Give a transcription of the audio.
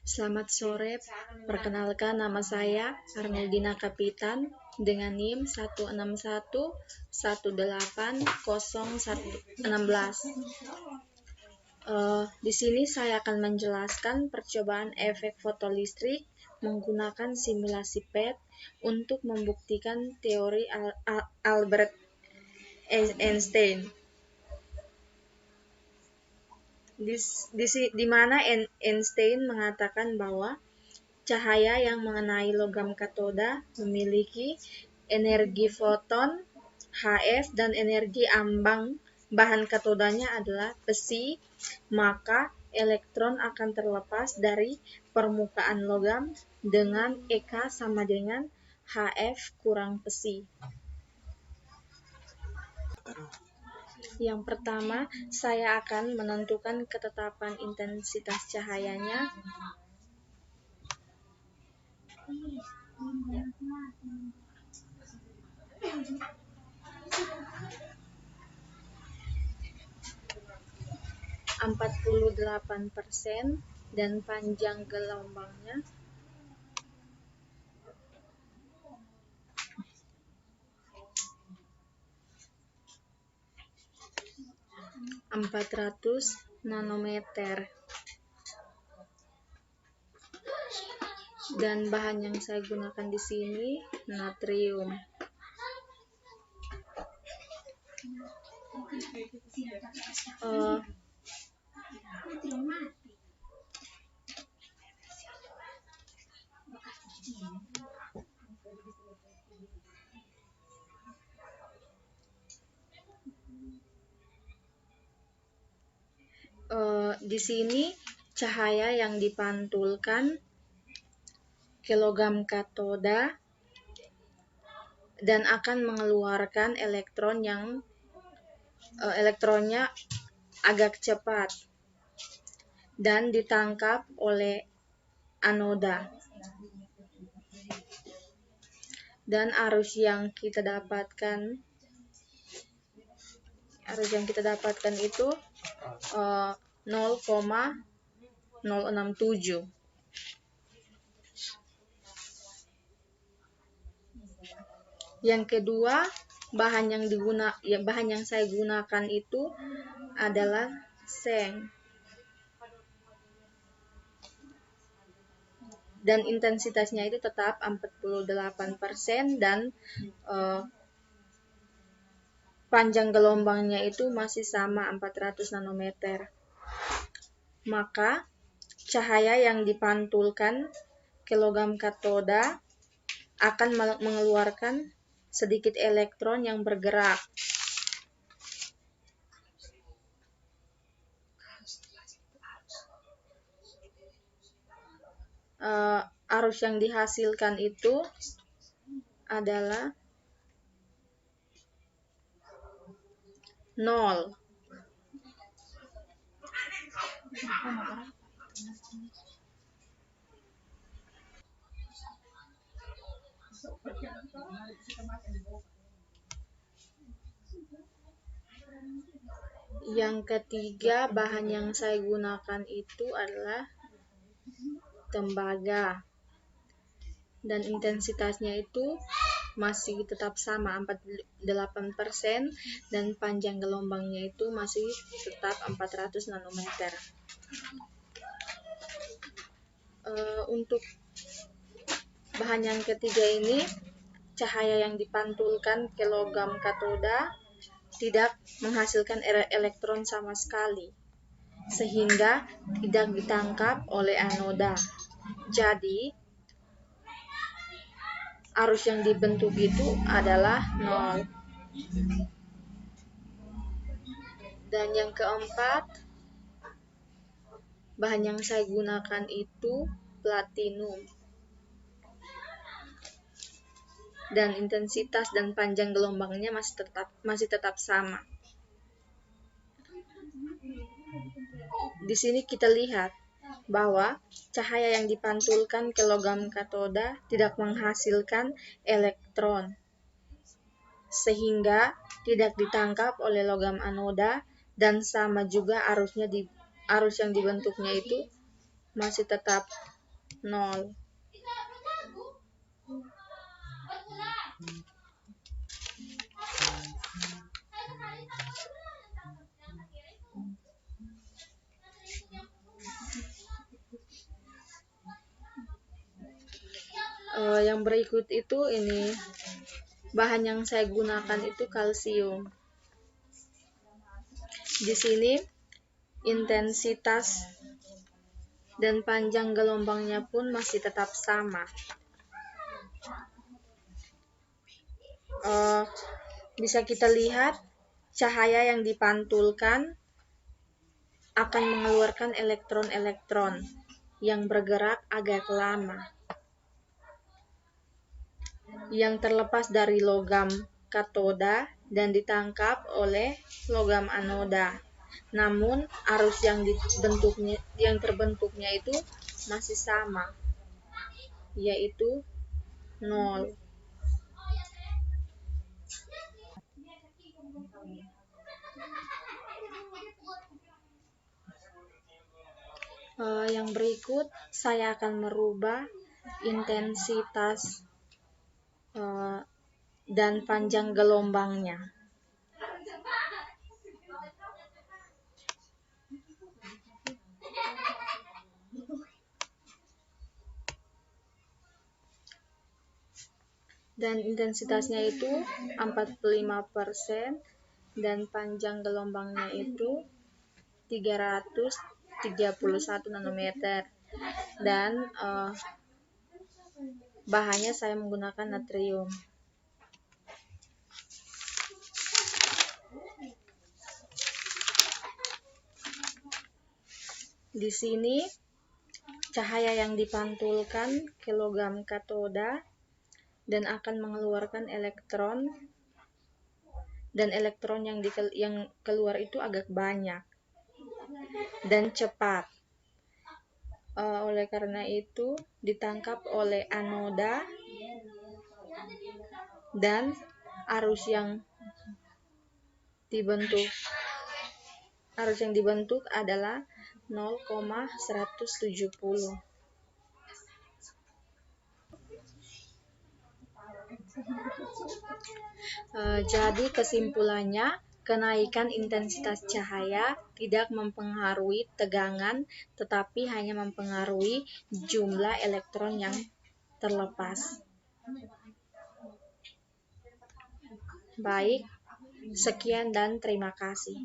Selamat sore, perkenalkan nama saya Arnoldina Kapitan dengan NIM 161180116. Di sini saya akan menjelaskan percobaan efek fotolistrik menggunakan simulasi PET untuk membuktikan teori Albert Einstein. Di mana Einstein mengatakan bahwa cahaya yang mengenai logam katoda memiliki energi foton HF dan energi ambang bahan katodanya adalah besi, maka elektron akan terlepas dari permukaan logam dengan EK sama dengan HF kurang besi. Yang pertama, saya akan menentukan ketetapan intensitas cahayanya. %48 dan panjang gelombangnya 400 nanometer. Dan bahan yang saya gunakan di sini natrium. Di sini cahaya yang dipantulkan ke logam katoda dan akan mengeluarkan elektron yang elektronnya agak cepat dan ditangkap oleh anoda. Dan arus yang kita dapatkan itu 0,067. Yang kedua, bahan yang saya gunakan itu adalah seng. Dan intensitasnya itu tetap 48% dan panjang gelombangnya itu masih sama 400 nanometer. Maka cahaya yang dipantulkan ke logam katoda akan mengeluarkan sedikit elektron yang bergerak. Arus yang dihasilkan itu adalah 0. Yang ketiga, bahan yang saya gunakan itu adalah tembaga. Dan intensitasnya itu masih tetap sama 48% dan panjang gelombangnya itu masih tetap 400 nanometer. Untuk bahan yang ketiga ini, cahaya yang dipantulkan ke logam katoda tidak menghasilkan elektron sama sekali, sehingga tidak ditangkap oleh anoda. Jadi, arus yang dibentuk itu adalah 0. Dan yang keempat, bahan yang saya gunakan itu platinum. Dan intensitas dan panjang gelombangnya masih tetap sama. Di sini kita lihat bahwa cahaya yang dipantulkan ke logam katoda tidak menghasilkan elektron, sehingga tidak ditangkap oleh logam anoda, dan sama juga arus yang dibentuknya itu masih tetap 0. Yang berikut itu ini bahan yang saya gunakan itu kalsium. Di sini intensitas dan panjang gelombangnya pun masih tetap sama. Bisa kita lihat cahaya yang dipantulkan akan mengeluarkan elektron-elektron yang bergerak agak lama, yang terlepas dari logam katoda dan ditangkap oleh logam anoda. Namun arus yang terbentuknya itu masih sama, yaitu 0. Yang berikut saya akan merubah intensitas dan panjang gelombangnya. Dan intensitasnya itu 45% dan panjang gelombangnya itu 331 nanometer. Dan bahannya saya menggunakan natrium. Di sini cahaya yang dipantulkan ke logam katoda dan akan mengeluarkan elektron, dan elektron yang keluar itu agak banyak dan cepat. Oleh karena itu ditangkap oleh anoda dan arus yang dibentuk adalah 0,170. Jadi kesimpulannya, kenaikan intensitas cahaya tidak mempengaruhi tegangan, tetapi hanya mempengaruhi jumlah elektron yang terlepas. Baik, sekian dan terima kasih.